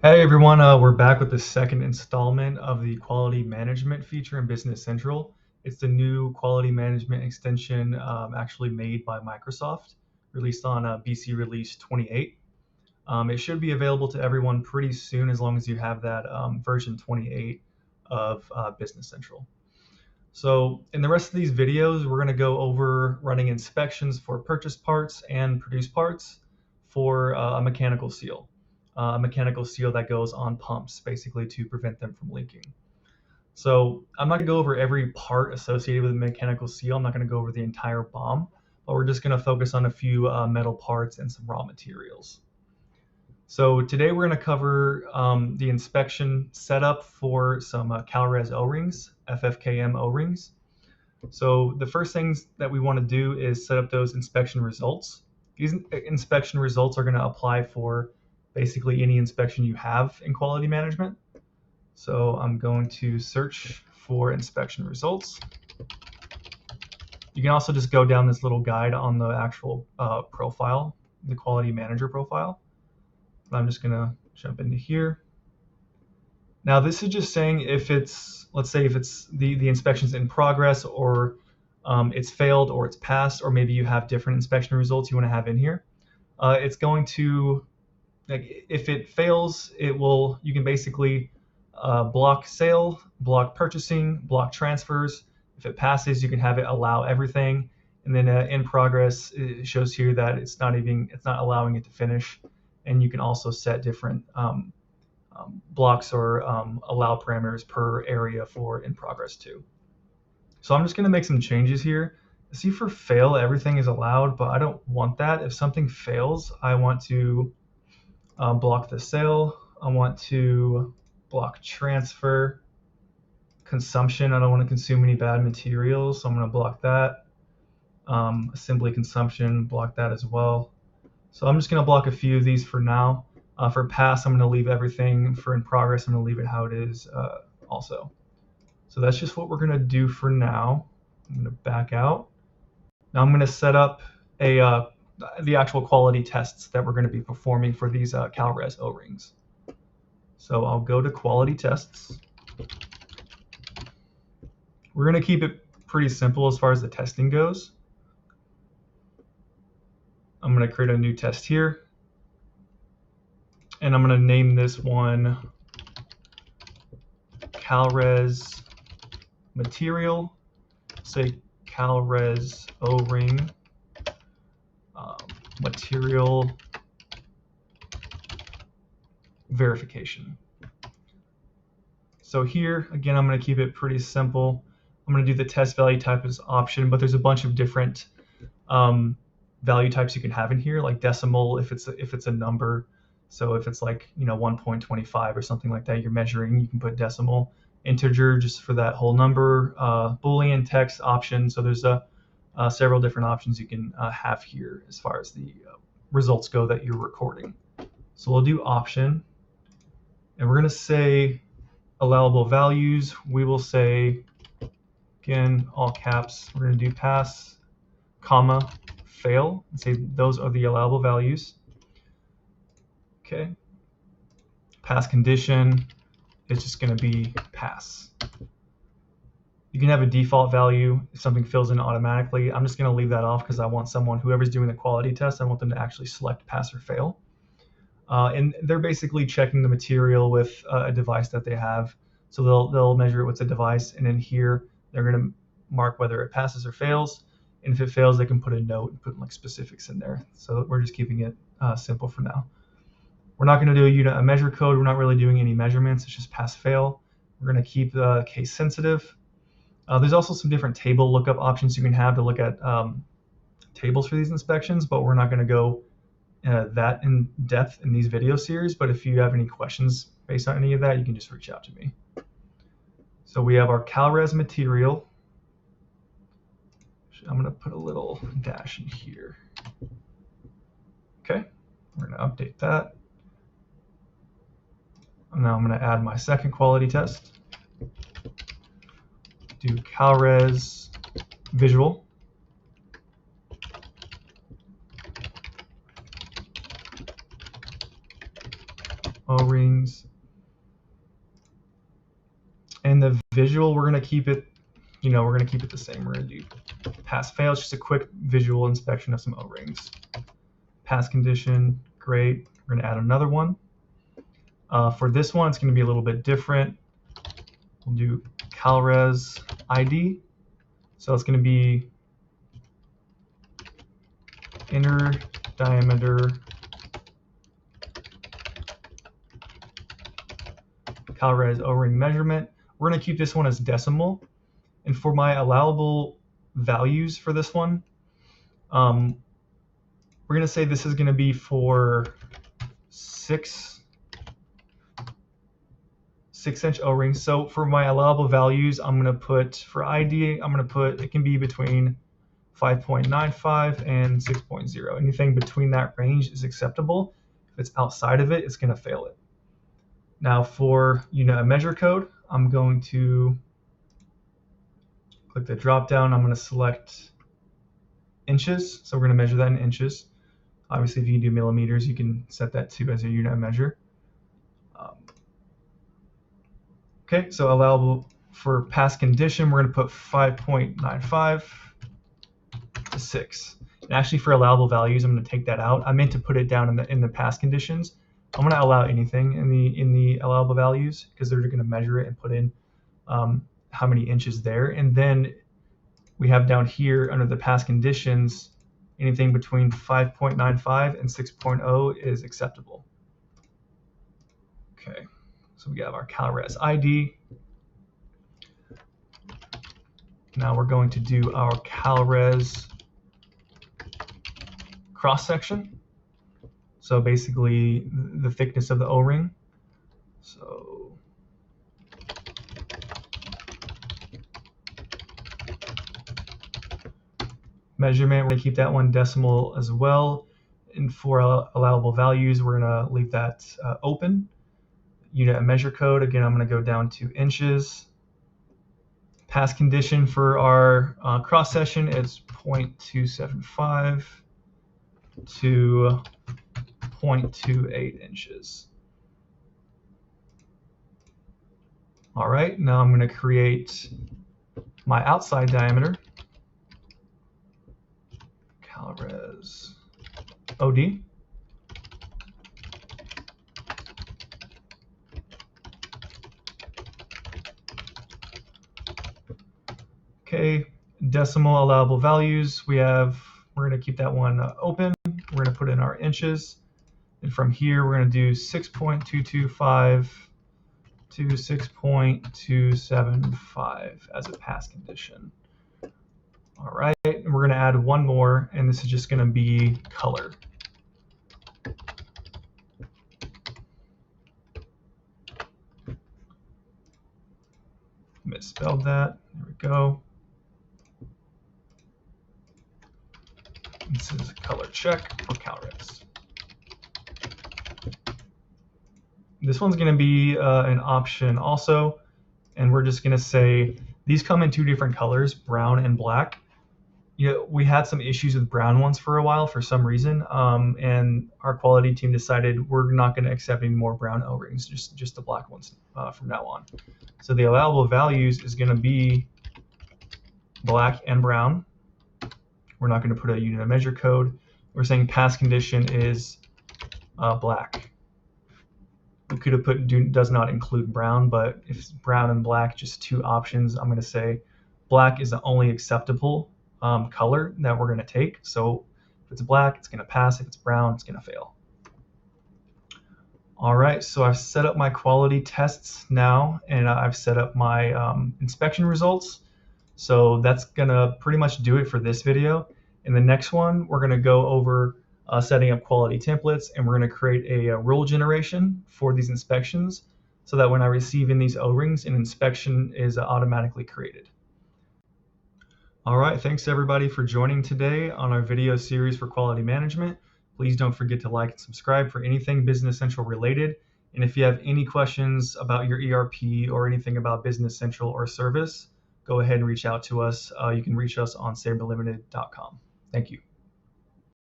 Hey everyone, we're back with the second installment of the quality management feature in Business Central. It's the new quality management extension actually made by Microsoft, released on BC Release 28. It should be available to everyone pretty soon as long as you have that version 28 of Business Central. So in the rest of these videos, we're going to go over running inspections for purchased parts and produced parts for a mechanical seal. A mechanical seal that goes on pumps, basically to prevent them from leaking. So I'm not going to go over every part associated with a mechanical seal. I'm not going to go over the entire BOM, but we're just going to focus on a few metal parts and some raw materials. So today we're going to cover the inspection setup for some CalRes O-rings, FFKM O-rings. So the first things that we want to do is set up those inspection results. These inspection results are going to apply for basically any inspection you have in quality management. So I'm going to search for inspection results. You can also just go down this little guide on the actual profile, the quality manager profile. I'm just going to jump into here. Now this is just saying if it's, let's say if it's the inspection's in progress, or it's failed, or it's passed, or maybe you have different inspection results you want to have in here. It's going to, like, if it fails, you can basically block sale, block purchasing, block transfers. If it passes, you can have it allow everything. And then in progress, it shows here that it's not allowing it to finish. And you can also set different blocks or allow parameters per area for in progress too. So I'm just going to make some changes here. See, for fail, everything is allowed, but I don't want that. If something fails, I want to block the sale. I want to block transfer. Consumption, I don't want to consume any bad materials, so I'm going to block that. Assembly consumption, block that as well. So I'm just going to block a few of these for now. For pass, I'm going to leave everything. For in progress, I'm going to leave it how it is also. So that's just what we're going to do for now. I'm going to back out. Now I'm going to set up the actual quality tests that we're going to be performing for these CalRes O-rings. So I'll go to quality tests. We're going to keep it pretty simple as far as the testing goes. I'm going to create a new test here. And I'm going to name this one CalRes material. Say CalRes O-ring material verification. So here, again, I'm going to keep it pretty simple. I'm going to do the test value type as option, but there's a bunch of different value types you can have in here, like decimal if it's a number. So if it's like 1.25 or something like that, you're measuring, you can put decimal. Integer just for that whole number. Boolean, text, option. So there's several different options you can have here as far as the results go that you're recording. So we'll do option, and we're going to say allowable values. We will say, again, all caps, we're going to do pass, comma, fail, and say those are the allowable values. Okay. Pass condition is just going to be pass. You can have a default value if something fills in automatically. I'm just going to leave that off because I want whoever's doing the quality test, I want them to actually select pass or fail. And they're basically checking the material with a device that they have. So they'll measure it with a device, and in here they're going to mark whether it passes or fails. And if it fails, they can put a note and put like specifics in there. So we're just keeping it simple for now. We're not going to do a measure code. We're not really doing any measurements. It's just pass fail. We're going to keep the case sensitive. There's also some different table lookup options you can have to look at tables for these inspections, but we're not going to go that in depth in these video series. But if you have any questions based on any of that, you can just reach out to me. So we have our CalRes material. I'm going to put a little dash in here. Okay, we're going to update that. And now I'm going to add my second quality test. Do CalRes visual. O-rings. And the visual, we're going to keep it, we're going to keep it the same. We're going to do pass fail. It's just a quick visual inspection of some O-rings. Pass condition, great. We're going to add another one. For this one, it's going to be a little bit different. We'll do CalRes ID. So it's going to be inner diameter CalRes O-ring measurement. We're going to keep this one as decimal. And for my allowable values for this one, we're going to say this is going to be for 6-inch O-rings. So for my allowable values, I'm going to put, for ID, I'm going to put, it can be between 5.95 and 6.0. Anything between that range is acceptable. If it's outside of it, it's going to fail it. Now for unit of measure code, I'm going to click the drop down. I'm going to select inches. So we're going to measure that in inches. Obviously, if you do millimeters, you can set that to as a unit of measure. Okay, so allowable for pass condition, we're going to put 5.95 to 6. And actually, for allowable values, I'm going to take that out. I meant to put it down in the pass conditions. I'm going to allow anything in the allowable values because they're going to measure it and put in how many inches there. And then we have down here under the pass conditions, anything between 5.95 and 6.0 is acceptable. Okay, so we have our CalRes ID. Now we're going to do our CalRes cross section. So basically the thickness of the O-ring. So measurement, we're going to keep that one decimal as well. And for allowable values, we're going to leave that open. Unit of measure code, again, I'm going to go down to inches. Pass condition for our cross section is 0.275 to 0.28 inches. All right, now I'm going to create my outside diameter. CalRes OD. Okay, decimal allowable values. We're going to keep that one open. We're going to put in our inches. And from here, we're going to do 6.225 to 6.275 as a pass condition. All right, and we're going to add one more, and this is just going to be color. Misspelled that. There we go. This is a color check for CalRes. This one's going to be an option also, and we're just going to say these come in 2 different colors, brown and black. We had some issues with brown ones for a while for some reason, and our quality team decided we're not going to accept any more brown O-rings, just the black ones from now on. So the allowable values is going to be black and brown. We're not going to put a unit of measure code. We're saying pass condition is black. We could have put does not include brown, but if it's brown and black, just 2 options, I'm going to say black is the only acceptable color that we're going to take. So if it's black, it's going to pass. If it's brown, it's going to fail. All right, so I've set up my quality tests now, and I've set up my inspection results. So that's going to pretty much do it for this video. In the next one, we're going to go over setting up quality templates, and we're going to create a rule generation for these inspections so that when I receive in these O-rings, an inspection is automatically created. All right, thanks everybody for joining today on our video series for quality management. Please don't forget to like and subscribe for anything Business Central related. And if you have any questions about your ERP or anything about Business Central or service, go ahead and reach out to us. You can reach us on sabrelimited.com. Thank you.